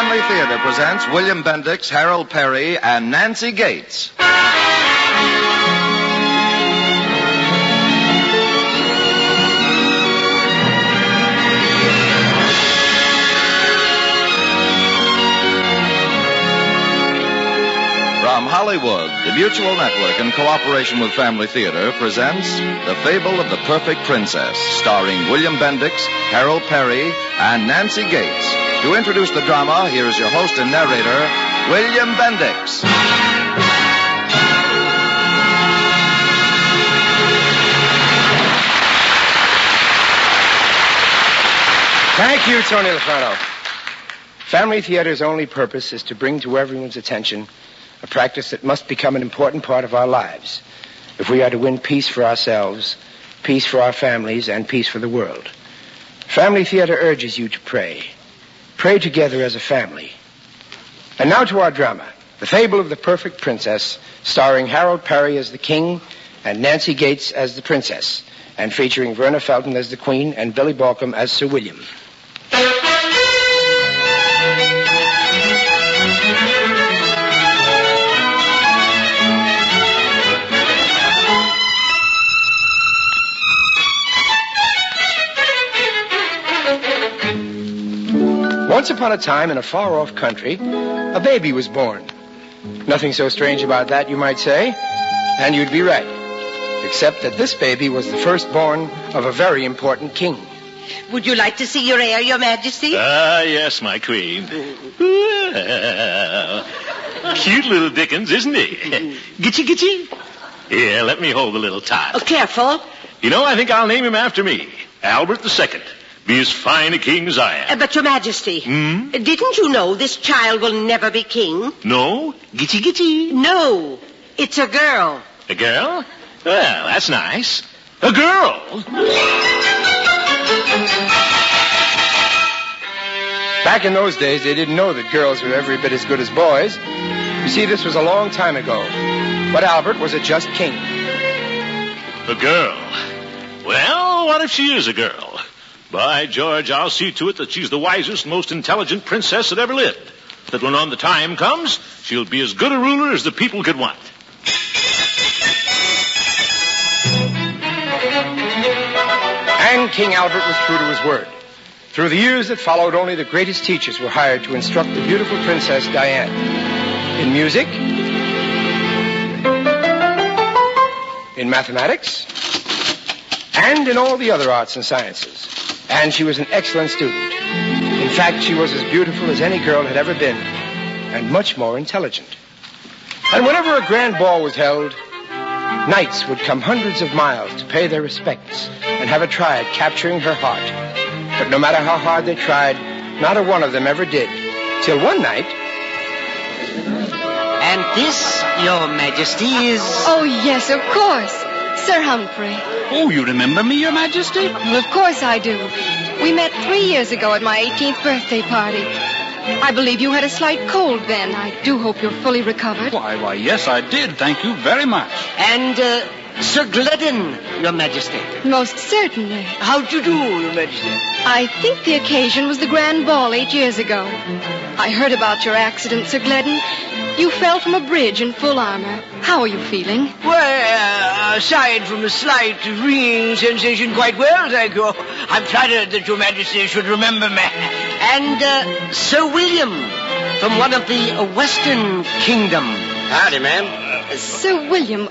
Family Theater presents William Bendix, Harold Perry, and Nancy Gates. From Hollywood, the Mutual Network, in cooperation with Family Theater, presents The Fable of the Perfect Princess, starring William Bendix, Harold Perry, and Nancy Gates. To introduce the drama, here is your host and narrator, William Bendix. Thank you, Tony Lafano. Family Theater's only purpose is to bring to everyone's attention a practice that must become an important part of our lives if we are to win peace for ourselves, peace for our families, and peace for the world. Family Theater urges you to pray. Pray together as a family. And now to our drama, The Fable of the Perfect Princess, starring Harold Perry as the king and Nancy Gates as the princess, and featuring Verna Felton as the queen and Billy Balcom as Sir William. Once upon a time, in a far-off country, a baby was born. Nothing so strange about that, you might say, and you'd be right, except that this baby was the firstborn of a very important king. Would you like to see your heir, Your Majesty? Ah, yes, my queen. Cute little Dickens, isn't he? Gitchy, gitchy. Here, let me hold the little tot. Oh, careful. You know, I think I'll name him after me, Albert II. Be as fine a king as I am. But, Your Majesty, didn't you know this child will never be king? No? Gitchy, gitchy. No, it's a girl. A girl? Well, that's nice. A girl. Back in those days, they didn't know that girls were every bit as good as boys. You see, this was a long time ago. But Albert was a just king. A girl. Well, what if she is a girl? By George, I'll see to it that she's the wisest, most intelligent princess that ever lived. That when on the time comes, she'll be as good a ruler as the people could want. And King Albert was true to his word. Through the years that followed, only the greatest teachers were hired to instruct the beautiful Princess Diana. In music, in mathematics, and in all the other arts and sciences. And she was an excellent student. In fact, she was as beautiful as any girl had ever been, and much more intelligent. And whenever a grand ball was held, knights would come hundreds of miles to pay their respects and have a try at capturing her heart. But no matter how hard they tried, not a one of them ever did. Till one night... And this, Your Majesty, is... Oh, yes, of course. Sir Humphrey. Oh, you remember me, Your Majesty? Well, of course I do. We met 3 years ago at my 18th birthday party. I believe you had a slight cold then. I do hope you're fully recovered. Why, yes, I did. Thank you very much. And, Sir Glidden, Your Majesty. Most certainly. How'd you do, Your Majesty? I think the occasion was the grand ball 8 years ago. I heard about your accident, Sir Glidden. You fell from a bridge in full armor. How are you feeling? Well, aside from a slight ringing sensation, quite well, thank you. I'm flattered that Your Majesty should remember me. And, Sir William, from one of the Western Kingdom. Howdy, ma'am. Sir William,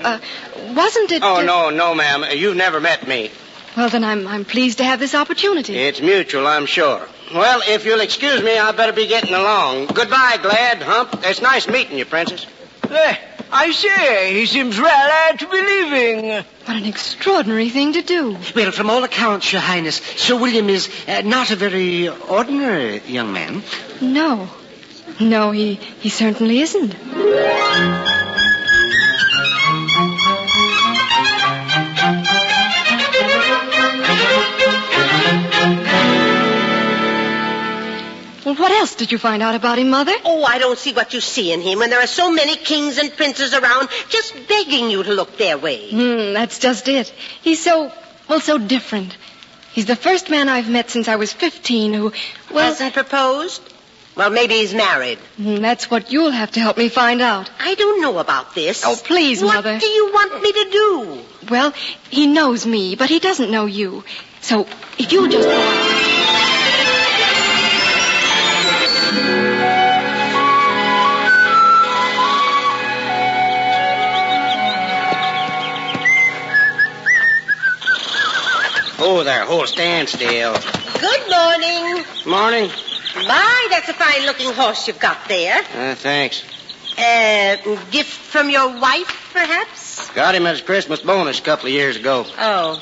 wasn't it... Oh, no, ma'am. You've never met me. Well, then I'm pleased to have this opportunity. It's mutual, I'm sure. Well, if you'll excuse me, I'd better be getting along. Goodbye, Glad, Hump. It's nice meeting you, Princess. I say, he seems rather to be leaving. What an extraordinary thing to do. Well, from all accounts, Your Highness, Sir William is not a very ordinary young man. No, he certainly isn't. Well, what else did you find out about him, Mother? Oh, I don't see what you see in him when there are so many kings and princes around just begging you to look their way. That's just it. He's so different. He's the first man I've met since I was 15 who, well... Hasn't proposed? Well, maybe he's married. That's what you'll have to help me find out. I don't know about this. Oh, please, Mother. What do you want me to do? Well, he knows me, but he doesn't know you. So, if you'll just go out. Oh, there. Hold, stand still. Good morning. Morning. My, that's a fine-looking horse you've got there. Thanks. Gift from your wife, perhaps? Got him as a Christmas bonus a couple of years ago. Oh.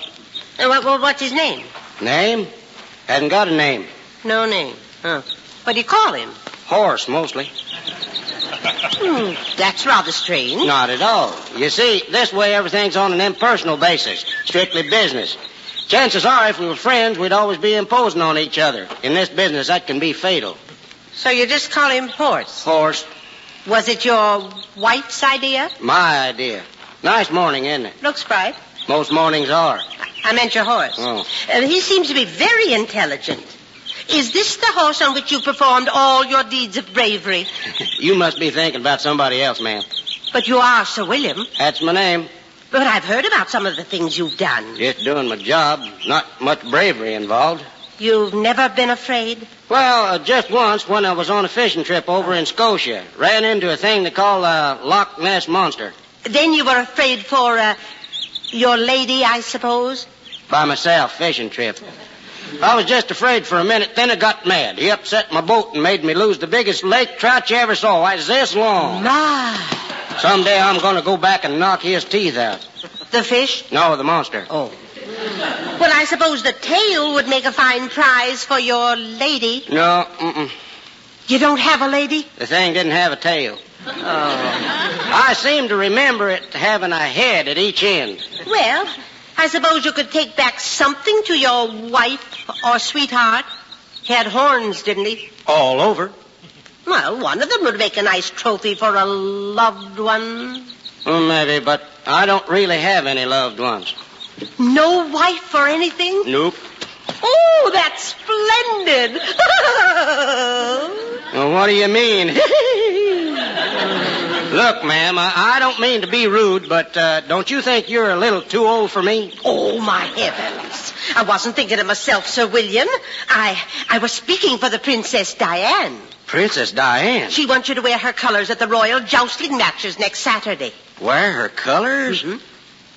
What's his name? Name? Hasn't got a name. No name. Huh. What do you call him? Horse, mostly. That's rather strange. Not at all. You see, this way everything's on an impersonal basis. Strictly business. Chances are, if we were friends, we'd always be imposing on each other. In this business, that can be fatal. So you just call him Horse? Horse. Was it your wife's idea? My idea. Nice morning, isn't it? Looks bright. Most mornings are. I meant your horse. Oh. He seems to be very intelligent. Is this the horse on which you performed all your deeds of bravery? You must be thinking about somebody else, ma'am. But you are Sir William. That's my name. But I've heard about some of the things you've done. Just doing my job. Not much bravery involved. You've never been afraid? Well, just once when I was on a fishing trip over in Scotia. Ran into a thing they call Loch Ness Monster. Then you were afraid for, your lady, I suppose? By myself, fishing trip. I was just afraid for a minute, then I got mad. He upset my boat and made me lose the biggest lake trout you ever saw. I was this long. My. Someday I'm going to go back and knock his teeth out. The fish? No, the monster. Oh. Well, I suppose the tail would make a fine prize for your lady. No, You don't have a lady? The thing didn't have a tail. Oh. I seem to remember it having a head at each end. Well, I suppose you could take back something to your wife or sweetheart. He had horns, didn't he? All over. Well, one of them would make a nice trophy for a loved one. Well, maybe, but I don't really have any loved ones. No wife or anything? Nope. Oh, that's splendid. Well, what do you mean? Look, ma'am, I don't mean to be rude, but don't you think you're a little too old for me? Oh, my heavens. I wasn't thinking of myself, Sir William. I was speaking for the Princess Diane. Princess Diane? She wants you to wear her colors at the royal jousting matches next Saturday. Wear her colors? Mm-hmm.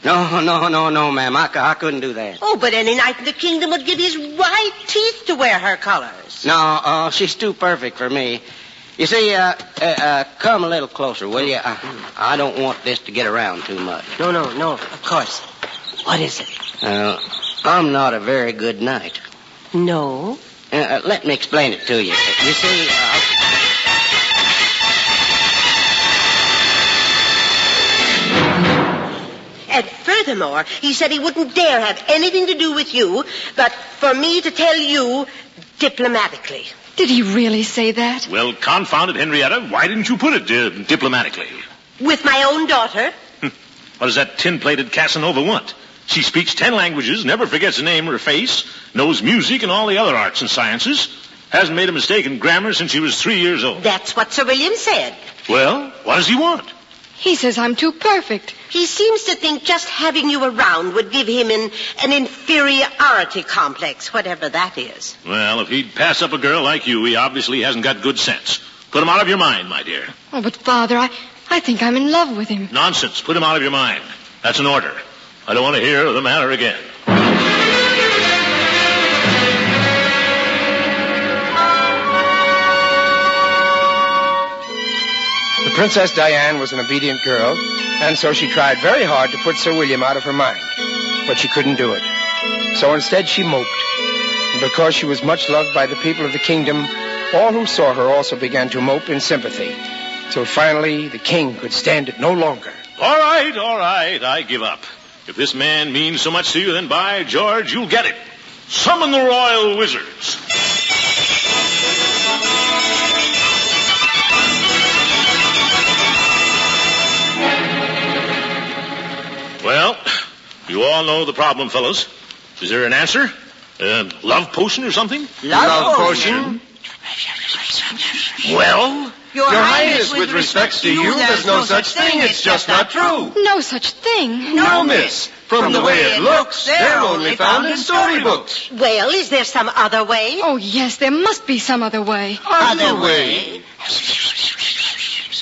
No, ma'am. I couldn't do that. Oh, but any knight in the kingdom would give his right teeth to wear her colors. No, she's too perfect for me. You see, come a little closer, will you? I don't want this to get around too much. No, of course. What is it? I'm not a very good knight. No? Let me explain it to you. You see, And furthermore, he said he wouldn't dare have anything to do with you, but for me to tell you diplomatically. Did he really say that? Well, confound it, Henrietta. Why didn't you put it diplomatically? With my own daughter? What does that tin-plated Casanova want? She speaks 10 languages, never forgets a name or a face, knows music and all the other arts and sciences, hasn't made a mistake in grammar since she was 3 years old. That's what Sir William said. Well, what does he want? He says I'm too perfect. He seems to think just having you around would give him an inferiority complex, whatever that is. Well, if he'd pass up a girl like you, he obviously hasn't got good sense. Put him out of your mind, my dear. Oh, but Father, I think I'm in love with him. Nonsense. Put him out of your mind. That's an order. I don't want to hear of the matter again. The Princess Diane was an obedient girl, and so she tried very hard to put Sir William out of her mind. But she couldn't do it. So instead she moped. And because she was much loved by the people of the kingdom, all who saw her also began to mope in sympathy. Till finally the king could stand it no longer. All right, I give up. If this man means so much to you, then by George, you'll get it. Summon the royal wizards. Well, you all know the problem, fellows. Is there an answer? Love potion or something? Love potion? Well? Your Highness, with respects to you, there's no such thing. It's just not true. No such thing. No, miss. From the way it looks, they're only found in storybooks. Well, is there some other way? Oh, yes, there must be some other way. Other way?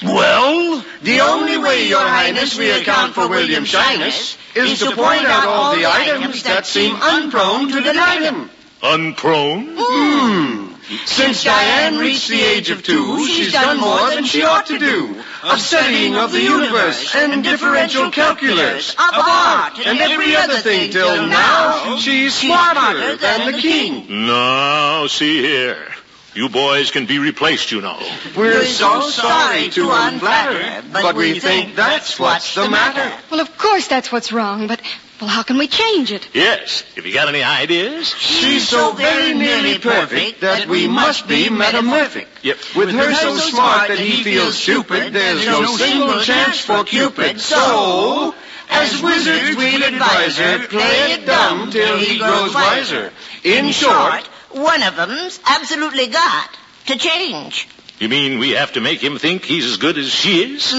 Well, the only way, Your Highness, we account for William Shyness is to point out all the items that seem unprone to deny him. Unprone? Since Diane reached the age of 2, she's done more than she ought to do. Of studying of the universe and differential calculus, of art and every other thing till now, she's smarter than the king. Now, see here. You boys can be replaced, you know. We're so sorry to unflatter, but we think that's what's the matter. Well, of course that's what's wrong, but, well, how can we change it? Yes, if you got any ideas. She's so very nearly perfect that we must be metamorphic. Yep. With her so smart that he feels stupid, there's no single chance for Cupid. So, as wizards we'd advise her, play it dumb till he grows wiser. In short, one of them's absolutely got to change. You mean we have to make him think he's as good as she is?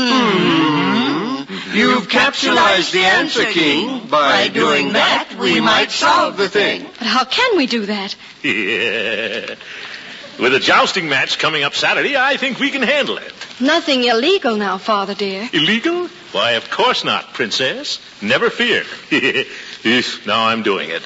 You've capsulized the answer, King. By doing that, we might solve the thing. But how can we do that? Yeah. With a jousting match coming up Saturday, I think we can handle it. Nothing illegal now, Father dear. Illegal? Why, of course not, Princess. Never fear. Now I'm doing it.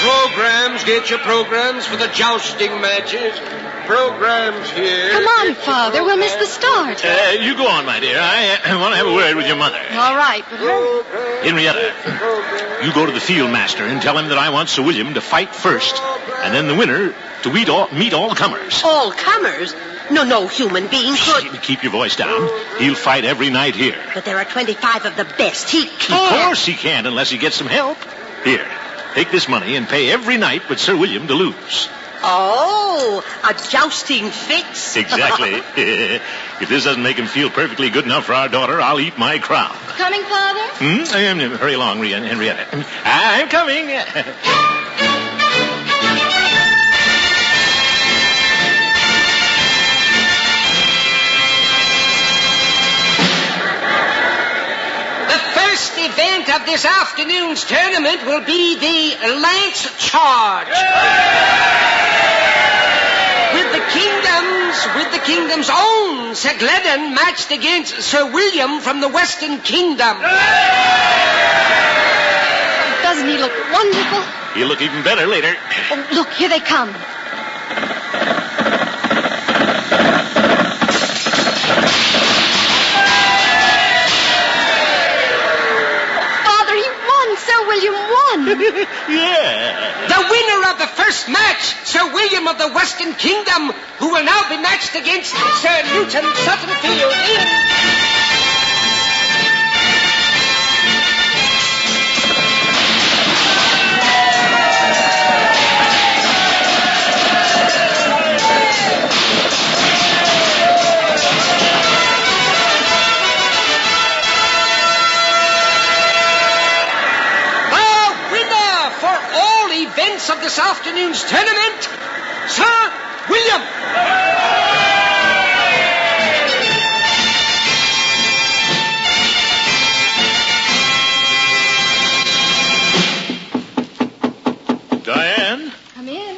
Programs, get your programs for the jousting matches. Programs here. Come on, Father, we'll miss the start. You go on, my dear. I want to have a word with your mother. All right, but hurry. Henrietta, you go to the field master and tell him that I want Sir William to fight first, and then the winner to meet all the comers. All comers? No human being could. Keep your voice down. He'll fight every night here. But there are 25 of the best. He can't. Of course he can't unless he gets some help. Here, take this money and pay every night but Sir William to lose. Oh, a jousting fix. Exactly. If this doesn't make him feel perfectly good enough for our daughter, I'll eat my crown. Coming, Father? Hurry along, Henrietta. I'm coming. The event of this afternoon's tournament will be the Lance Charge. With the kingdom's own Sir Gledden matched against Sir William from the Western Kingdom. Doesn't he look wonderful? He'll look even better later. Oh, look, here they come. Sir William won. Yeah. The winner of the first match, Sir William of the Western Kingdom, who will now be matched against Sir Newton Suttonfield in... Events of this afternoon's tournament, Sir William. Diane? Come in.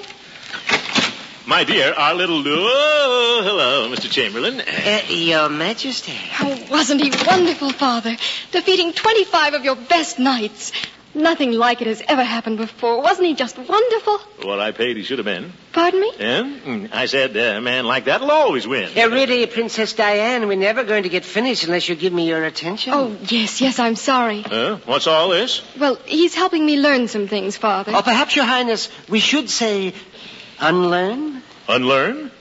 My dear, our little... Oh, hello, Mr. Chamberlain. Your Majesty. Oh, wasn't he wonderful, Father? Defeating 25 of your best knights. Nothing like it has ever happened before. Wasn't he just wonderful? What I paid he should have been. Pardon me? Yeah? I said a man like that will always win. Really, Princess Diane, we're never going to get finished unless you give me your attention. Oh, yes, I'm sorry. What's all this? Well, he's helping me learn some things, Father. Or perhaps, Your Highness, we should say unlearn? Unlearn?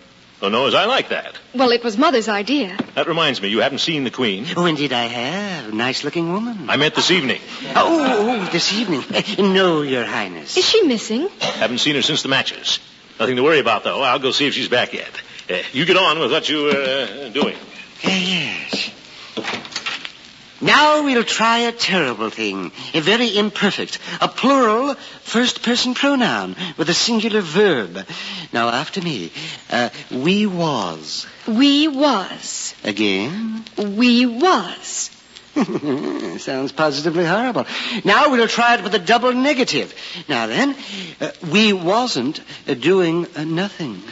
Oh, no, as I like that. Well, it was Mother's idea. That reminds me, you haven't seen the Queen. Oh, indeed I have. Nice-looking woman. I meant this evening. Oh, this evening. No, Your Highness. Is she missing? Haven't seen her since the matches. Nothing to worry about, though. I'll go see if she's back yet. You get on with what you were doing. Yes. Now we'll try a terrible thing, a very imperfect, a plural first-person pronoun with a singular verb. Now, after me. We was. We was. Again? We was. Sounds positively horrible. Now we'll try it with a double negative. Now then, we wasn't doing nothing.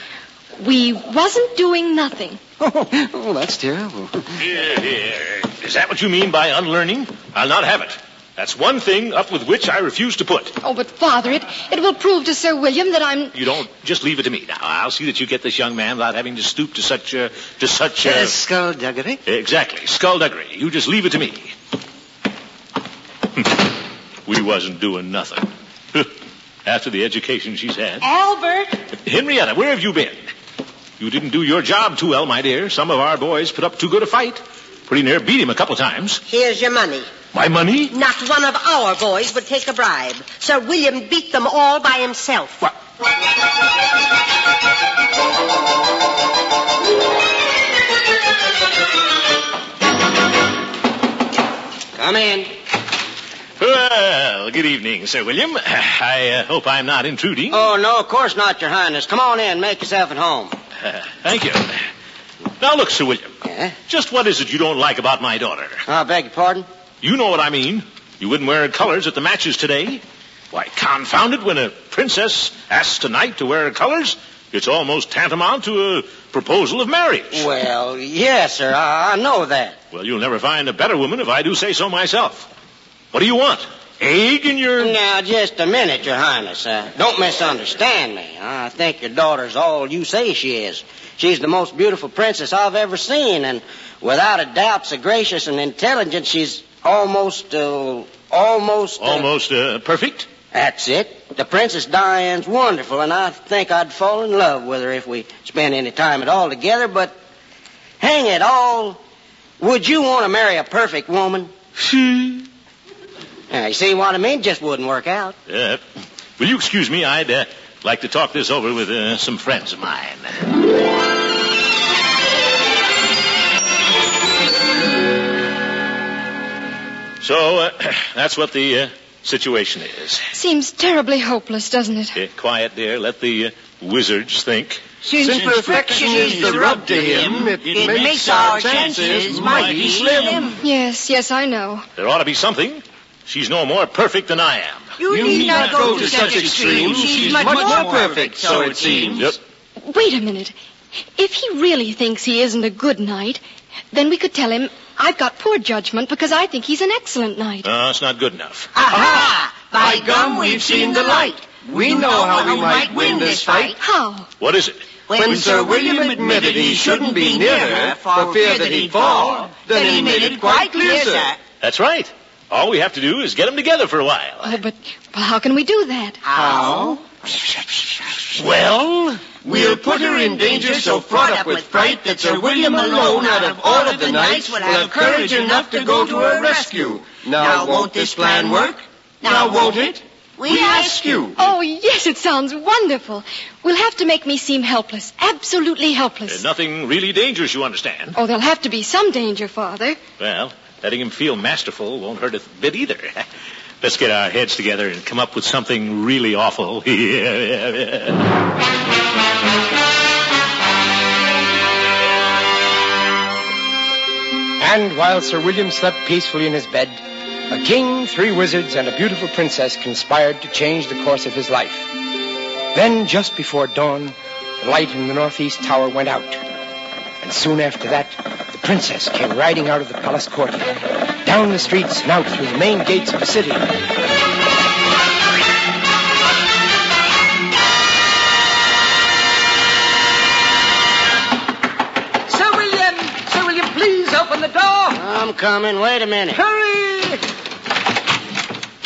We wasn't doing nothing. Oh, that's terrible. Here. Is that what you mean by unlearning? I'll not have it. That's one thing up with which I refuse to put. Oh, but Father, it will prove to Sir William that I'm... You don't. Just leave it to me. Now, I'll see that you get this young man without having to stoop to such skullduggery? Exactly. Skullduggery. You just leave it to me. We wasn't doing nothing. After the education she's had. Albert! Henrietta, where have you been? You didn't do your job too well, my dear. Some of our boys put up too good a fight. Pretty near beat him a couple times. Here's your money. My money? Not one of our boys would take a bribe. Sir William beat them all by himself. What? Come in. Well, good evening, Sir William. I hope I'm not intruding. Oh, no, of course not, Your Highness. Come on in. Make yourself at home. Thank you. Now, look, Sir William. Yeah? Just what is it you don't like about my daughter? I beg your pardon? You know what I mean. You wouldn't wear colors at the matches today. Why, confound it, when a princess asks tonight to wear colors, it's almost tantamount to a proposal of marriage. Well, yes, sir. I know that. Well, you'll never find a better woman if I do say so myself. What do you want? Egg in your... Now, just a minute, Your Highness. Don't misunderstand me. I think your daughter's all you say she is. She's the most beautiful princess I've ever seen, and without a doubt, so gracious and intelligent, she's almost perfect? That's it. The Princess Diane's wonderful, and I think I'd fall in love with her if we spent any time at all together, but hang it all, would you want to marry a perfect woman? Now, you see what I mean? Just wouldn't work out. Will you excuse me? I'd like to talk this over with some friends of mine. So, that's what the situation is. Seems terribly hopeless, doesn't it? Quiet, dear. Let the wizards think. Since perfection is the rub to him, it makes our chances mighty slim. Yes, I know. There ought to be something. She's no more perfect than I am. You need not go to such extremes. She's much more perfect, so it seems. Yep. Wait a minute. If he really thinks he isn't a good knight, then we could tell him I've got poor judgment because I think he's an excellent knight. No, it's not good enough. Aha! By gum, we've seen the light. We know how we might win this fight. How? What is it? When Sir William admitted he shouldn't be near her for fear that he'd fall, then he made it quite clear, sir. That's right. All we have to do is get them together for a while. Oh, but how can we do that? How? Well, we'll put her in danger so fraught up with fright that Sir William alone out of all of the knights will have courage enough to go to her rescue. Now, won't this plan work? Now, won't it? We ask you. Oh, yes, it sounds wonderful. We'll have to make me seem helpless, absolutely helpless. Nothing really dangerous, you understand. Oh, there'll have to be some danger, Father. Well, letting him feel masterful won't hurt a bit either. Let's get our heads together and come up with something really awful. And while Sir William slept peacefully in his bed, a king, 3 wizards, and a beautiful princess conspired to change the course of his life. Then, just before dawn, the light in the northeast tower went out. And soon after that, the princess came riding out of the palace courtyard, down the streets and out through the main gates of the city. Sir William, please open the door. I'm coming. Wait a minute. Hurry!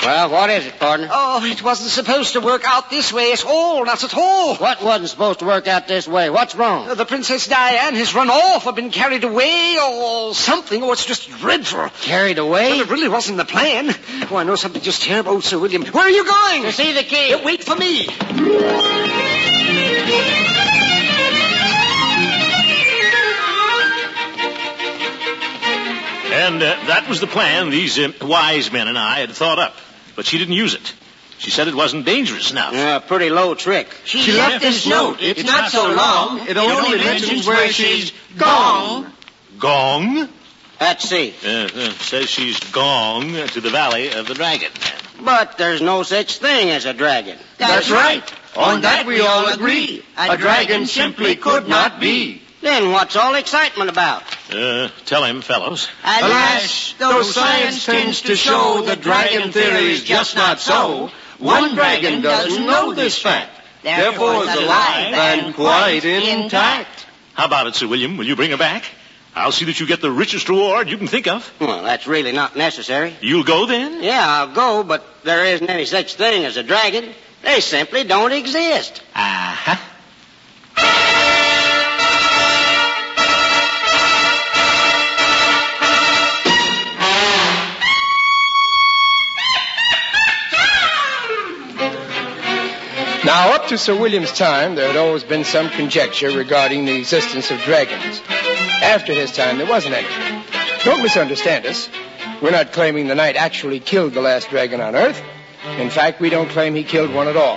Well, what is it, partner? Oh, it wasn't supposed to work out this way at all, not at all. What wasn't supposed to work out this way? What's wrong? The Princess Diane has run off or been carried away or something. Oh, it's just dreadful. Carried away? Well, it really wasn't the plan. Oh, I know something just terrible. Oh, Sir William, where are you going? To see the king. Wait for me. And that was the plan these wise men and I had thought up. But she didn't use it. She said it wasn't dangerous enough. Pretty low trick. She left this note. It's not so long. It only mentions where she's gone. Gong? Let's see. Says she's gone to the Valley of the Dragon. But there's no such thing as a dragon. That's right. On that we all agree. A dragon simply could not be. Then what's all excitement about? Tell him, fellows. Alas, though science tends to show the dragon theory's just not so, one dragon doesn't know this fact. Therefore is alive and quite intact. How about it, Sir William? Will you bring her back? I'll see that you get the richest reward you can think of. Well, that's really not necessary. You'll go then? Yeah, I'll go, but there isn't any such thing as a dragon. They simply don't exist. Uh-huh. Now, up to Sir William's time, there had always been some conjecture regarding the existence of dragons. After his time, there wasn't any. Don't misunderstand us. We're not claiming the knight actually killed the last dragon on Earth. In fact, we don't claim he killed one at all.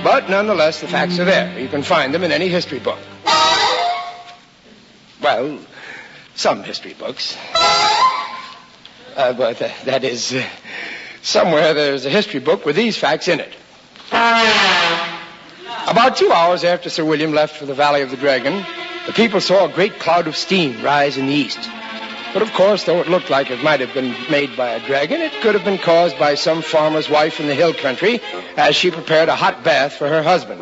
But nonetheless, the facts are there. You can find them in any history book. Well, some history books. But that is, somewhere there's a history book with these facts in it. About 2 hours after Sir William left for the Valley of the Dragon, the people saw a great cloud of steam rise in the east. But of course, though it looked like it might have been made by a dragon, it could have been caused by some farmer's wife in the hill country as she prepared a hot bath for her husband.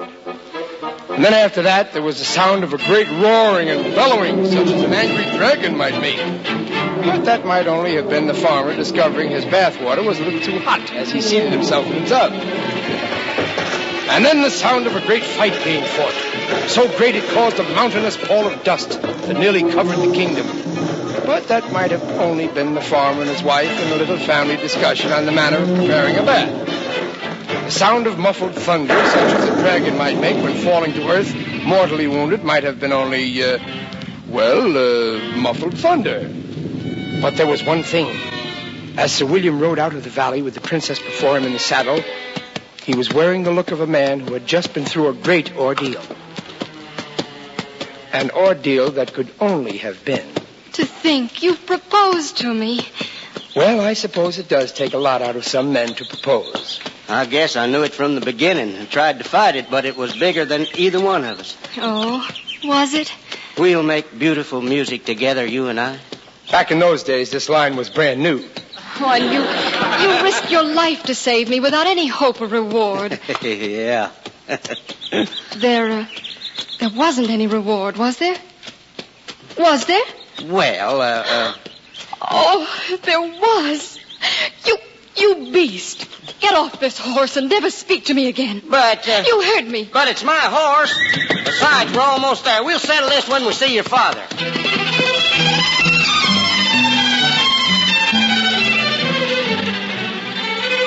And then after that, there was the sound of a great roaring and bellowing, such as an angry dragon might make. But that might only have been the farmer discovering his bath water was a little too hot as he seated himself in the tub. And then the sound of a great fight being fought. So great it caused a mountainous pall of dust that nearly covered the kingdom. But that might have only been the farmer and his wife in a little family discussion on the manner of preparing a bath. The sound of muffled thunder, such as a dragon might make when falling to earth, mortally wounded, might have been only, muffled thunder. But there was one thing. As Sir William rode out of the valley with the princess before him in the saddle, he was wearing the look of a man who had just been through a great ordeal. An ordeal that could only have been. To think you've proposed to me. Well, I suppose it does take a lot out of some men to propose. I guess I knew it from the beginning and tried to fight it, but it was bigger than either one of us. Oh, was it? We'll make beautiful music together, you and I. Back in those days, this line was brand new. Oh, and you risked your life to save me without any hope of reward. Yeah. There wasn't any reward, was there? Was there? Well, Oh, there was. You beast. Get off this horse and never speak to me again. But, You heard me. But it's my horse. Besides, we're almost there. We'll settle this when we see your father.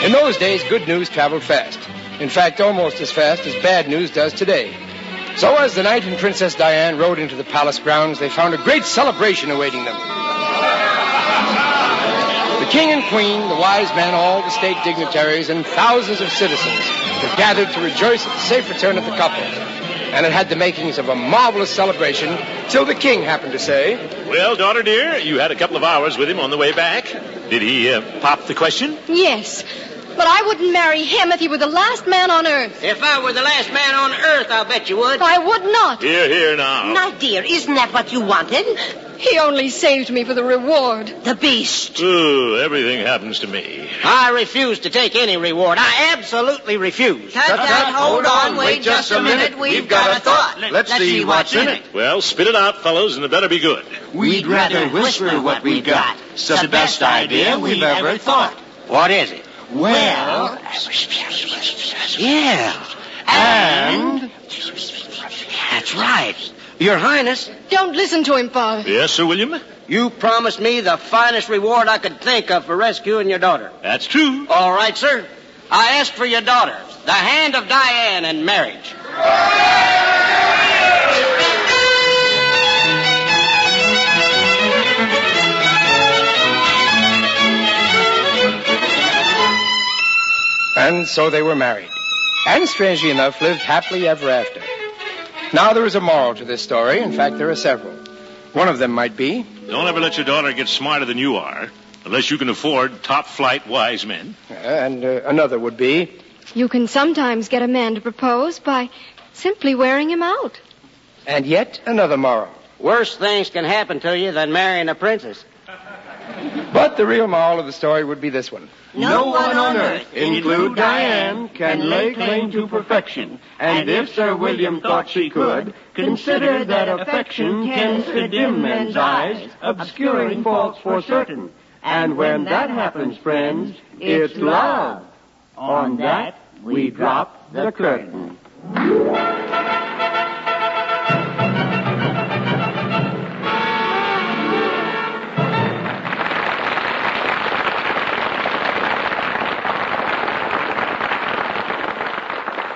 In those days, good news traveled fast. In fact, almost as fast as bad news does today. So as the knight and Princess Diane rode into the palace grounds, they found a great celebration awaiting them. The king and queen, the wise men, all the state dignitaries, and thousands of citizens were gathered to rejoice at the safe return of the couple. And it had the makings of a marvelous celebration, till the king happened to say, Well, daughter dear, you had a couple of hours with him on the way back. Did he pop the question? Yes. But I wouldn't marry him if he were the last man on earth. If I were the last man on earth, I'll bet you would. I would not. Here now. Now, dear, isn't that what you wanted? He only saved me for the reward. The beast. Ooh, everything happens to me. I refuse to take any reward. I absolutely refuse. Tut, hold on, wait just a minute. We've got a thought. Let's see what's in it. Well, spit it out, fellows, and it better be good. We'd rather whisper what we've got. It's the best idea we've ever thought. What is it? Well, Yeah. and That's right. Your Highness, Don't listen to him, Father. Yes, Sir William? you promised me the finest reward I could think of for rescuing your daughter. That's true. All right, sir. I ask for your daughter, the hand of Diane, in marriage. and so they were married. And strangely enough, lived happily ever after. Now there is a moral to this story. In fact, there are several. One of them might be... Don't ever let your daughter get smarter than you are, unless you can afford top-flight wise men. And another would be... You can sometimes get a man to propose by simply wearing him out. And yet another moral. Worse things can happen to you than marrying a princess. But the real moral of the story would be this one. No one on earth, include Diane, can lay claim to perfection. And if Sir William thought she could, consider that affection tends to dim men's eyes, obscuring faults for certain. And when that happens, friends, it's love. On that, we drop the curtain.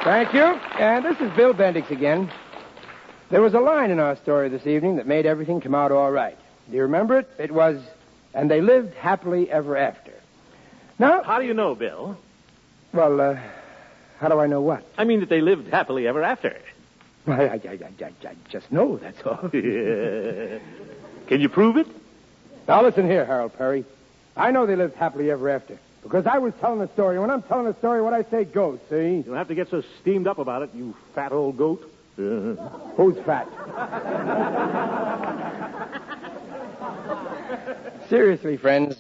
Thank you. And this is Bill Bendix again. There was a line in our story this evening that made everything come out all right. Do you remember it? It was, and they lived happily ever after. Now... How do you know, Bill? Well, how do I know what? I mean that they lived happily ever after. I just know, that's all. Can you prove it? Now listen here, Harold Perry. I know they lived happily ever after. Because I was telling a story. And when I'm telling a story, what I say goes, see? You don't have to get so steamed up about it, you fat old goat. Who's fat? Seriously, friends,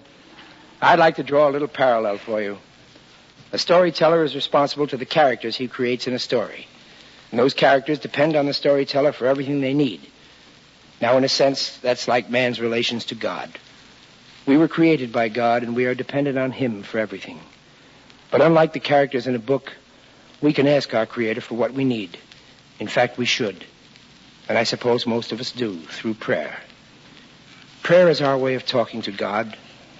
I'd like to draw a little parallel for you. A storyteller is responsible to the characters he creates in a story. And those characters depend on the storyteller for everything they need. Now, in a sense, that's like man's relations to God. We were created by God, and we are dependent on Him for everything. But unlike the characters in a book, we can ask our Creator for what we need. In fact, we should. And I suppose most of us do, through prayer. Prayer is our way of talking to God,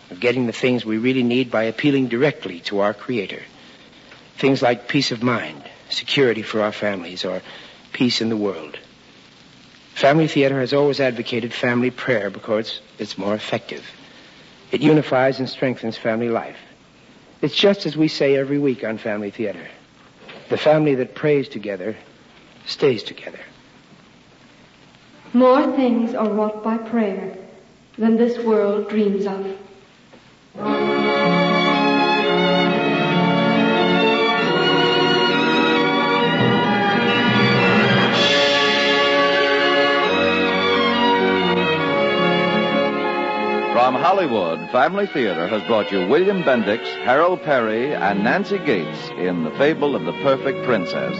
of getting the things we really need by appealing directly to our Creator. Things like peace of mind, security for our families, or peace in the world. Family Theater has always advocated family prayer because it's more effective. It unifies and strengthens family life. It's just as we say every week on Family Theater. The family that prays together stays together. More things are wrought by prayer than this world dreams of. From Hollywood, Family Theater has brought you William Bendix, Harold Perry, and Nancy Gates in The Fable of the Perfect Princess.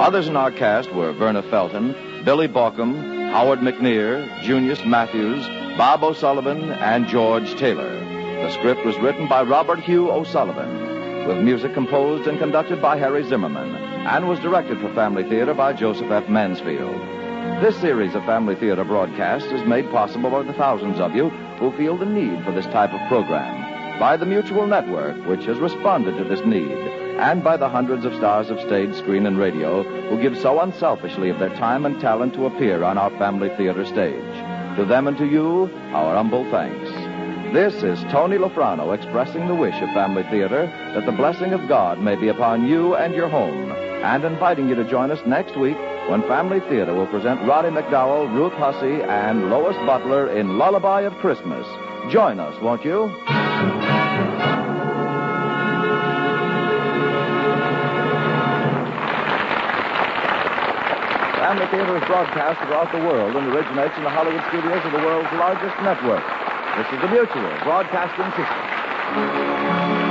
Others in our cast were Verna Felton, Billy Baucom, Howard McNear, Junius Matthews, Bob O'Sullivan, and George Taylor. The script was written by Robert Hugh O'Sullivan, with music composed and conducted by Harry Zimmerman, and was directed for Family Theater by Joseph F. Mansfield. This series of Family Theater broadcasts is made possible by the thousands of you who feel the need for this type of program, by the Mutual Network, which has responded to this need, and by the hundreds of stars of stage, screen, and radio who give so unselfishly of their time and talent to appear on our Family Theater stage. To them and to you, our humble thanks. This is Tony Lofrano expressing the wish of Family Theater that the blessing of God may be upon you and your home, and inviting you to join us next week when Family Theater will present Roddy McDowell, Ruth Hussey, and Lois Butler in Lullaby of Christmas. Join us, won't you? Family Theater is broadcast throughout the world and originates in the Hollywood studios of the world's largest network. This is the Mutual Broadcasting System.